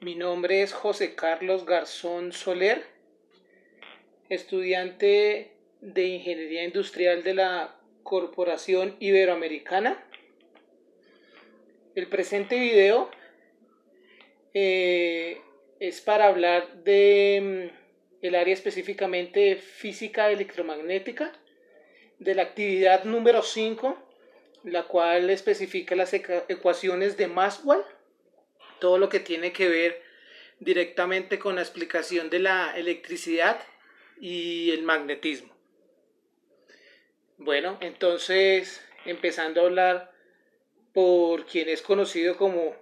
Mi nombre es José Carlos Garzón Soler, estudiante de Ingeniería Industrial de la Corporación Iberoamericana. El presente video es para hablar de el área específicamente de física electromagnética, de la actividad número 5, la cual especifica las ecuaciones de Maxwell, todo lo que tiene que ver directamente con la explicación de la electricidad y el magnetismo. Bueno, entonces, empezando a hablar por quien es conocido como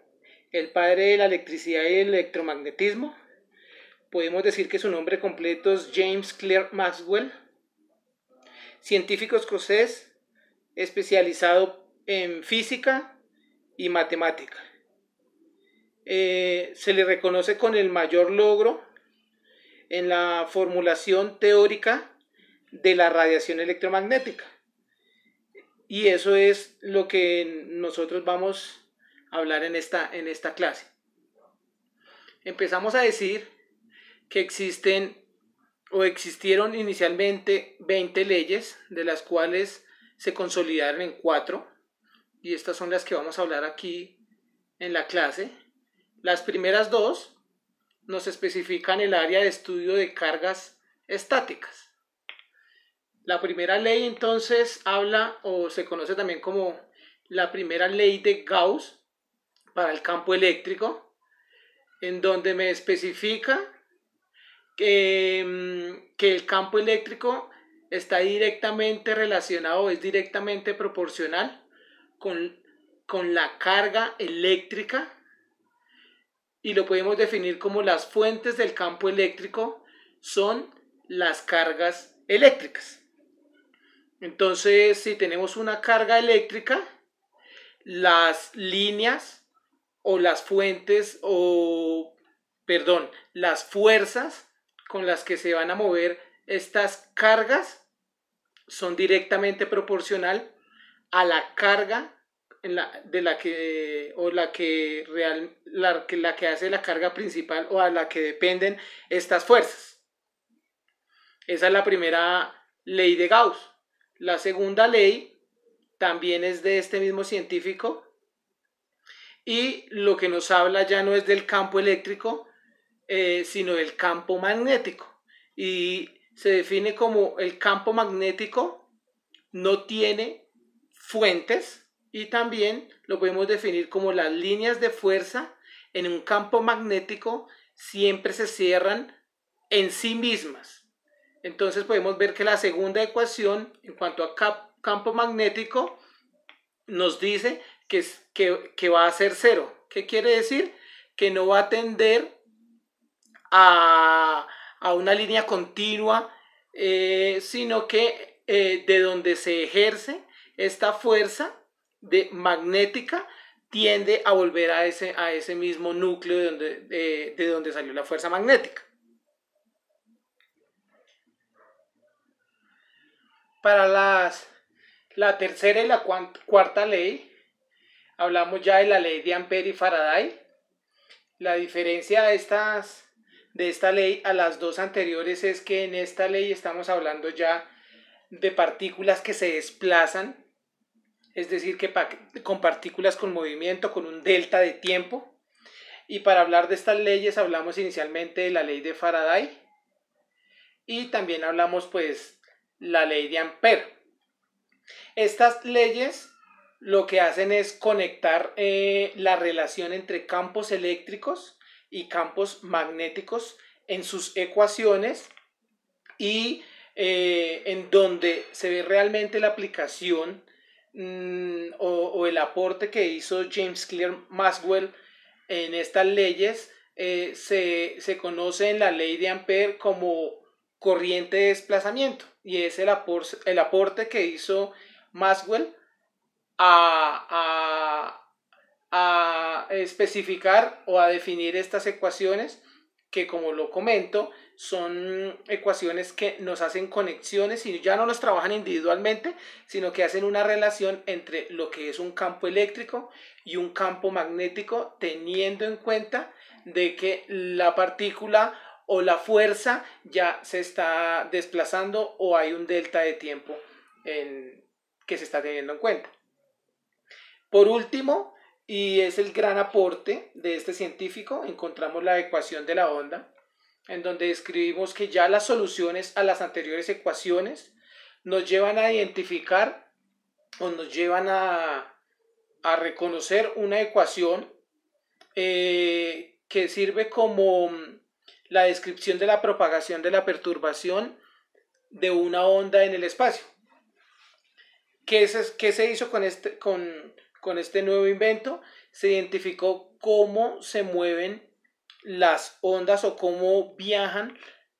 el padre de la electricidad y el electromagnetismo, podemos decir que su nombre completo es James Clerk Maxwell, científico escocés especializado en física y matemática. Se le reconoce con el mayor logro en la formulación teórica de la radiación electromagnética. Y eso es lo que nosotros vamos a hablar en esta clase. Empezamos a decir que existieron inicialmente 20 leyes, de las cuales se consolidaron en 4, y estas son las que vamos a hablar aquí en la clase. Las primeras 2 nos especifican el área de estudio de cargas estáticas. La primera ley entonces habla, o se conoce también como la primera ley de Gauss para el campo eléctrico, en donde me especifica que el campo eléctrico está directamente relacionado, es directamente proporcional con la carga eléctrica, y lo podemos definir como las fuentes del campo eléctrico son las cargas eléctricas. Entonces, si tenemos una carga eléctrica, las líneas o las fuentes las fuerzas con las que se van a mover estas cargas son directamente proporcional a la carga la que hace la carga principal, o a la que dependen estas fuerzas. Esa es la primera ley de Gauss. La segunda ley también es de este mismo científico, y lo que nos habla ya no es del campo eléctrico, sino del campo magnético, y se define como el campo magnético no tiene fuentes, y también lo podemos definir como las líneas de fuerza en un campo magnético siempre se cierran en sí mismas. Entonces podemos ver que la segunda ecuación en cuanto a campo magnético nos dice que va a ser 0. ¿Qué quiere decir? Que no va a tender a una línea continua, sino que de donde se ejerce esta fuerza magnética tiende a volver a ese mismo núcleo de donde salió la fuerza magnética. Para la tercera y la cuarta ley, hablamos ya de la ley de Ampère y Faraday. La diferencia de esta ley a las dos anteriores es que en esta ley estamos hablando ya de partículas que se desplazan, es decir, que con partículas con movimiento, con un delta de tiempo. Y para hablar de estas leyes hablamos inicialmente de la ley de Faraday, y también hablamos pues la ley de Ampère. Estas leyes lo que hacen es conectar la relación entre campos eléctricos y campos magnéticos en sus ecuaciones, y en donde se ve realmente la aplicación o el aporte que hizo James Clerk Maxwell en estas leyes. Se conoce en la ley de Ampère como corriente de desplazamiento, y es el aporte que hizo Maxwell a especificar o a definir estas ecuaciones, que, como lo comento, son ecuaciones que nos hacen conexiones y ya no nos trabajan individualmente, sino que hacen una relación entre lo que es un campo eléctrico y un campo magnético, teniendo en cuenta de que la partícula o la fuerza ya se está desplazando o hay un delta de tiempo que se está teniendo en cuenta. Por último, y es el gran aporte de este científico, encontramos la ecuación de la onda, en donde describimos que ya las soluciones a las anteriores ecuaciones nos llevan a identificar o nos llevan a reconocer una ecuación que sirve como la descripción de la propagación de la perturbación de una onda en el espacio. ¿Qué se hizo con este nuevo invento? Se identificó cómo se mueven las ondas o cómo viajan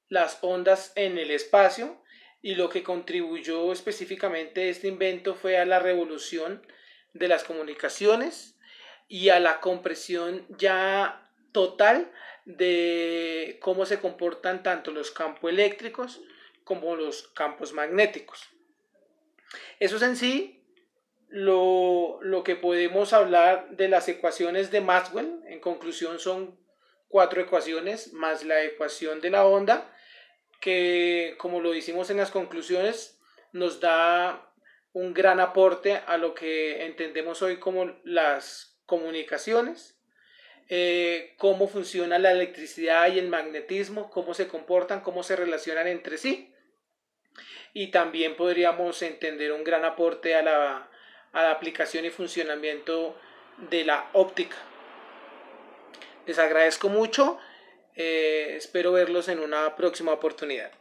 las ondas en el espacio, y lo que contribuyó específicamente este invento fue a la revolución de las comunicaciones y a la comprensión ya total de cómo se comportan tanto los campos eléctricos como los campos magnéticos. Eso es en sí lo que podemos hablar de las ecuaciones de Maxwell. En conclusión, son 4 ecuaciones más la ecuación de la onda, que, como lo hicimos en las conclusiones, nos da un gran aporte a lo que entendemos hoy como las comunicaciones, cómo funciona la electricidad y el magnetismo, cómo se comportan, cómo se relacionan entre sí. Y también podríamos entender un gran aporte a la aplicación y funcionamiento de la óptica. Les agradezco mucho. Espero verlos en una próxima oportunidad.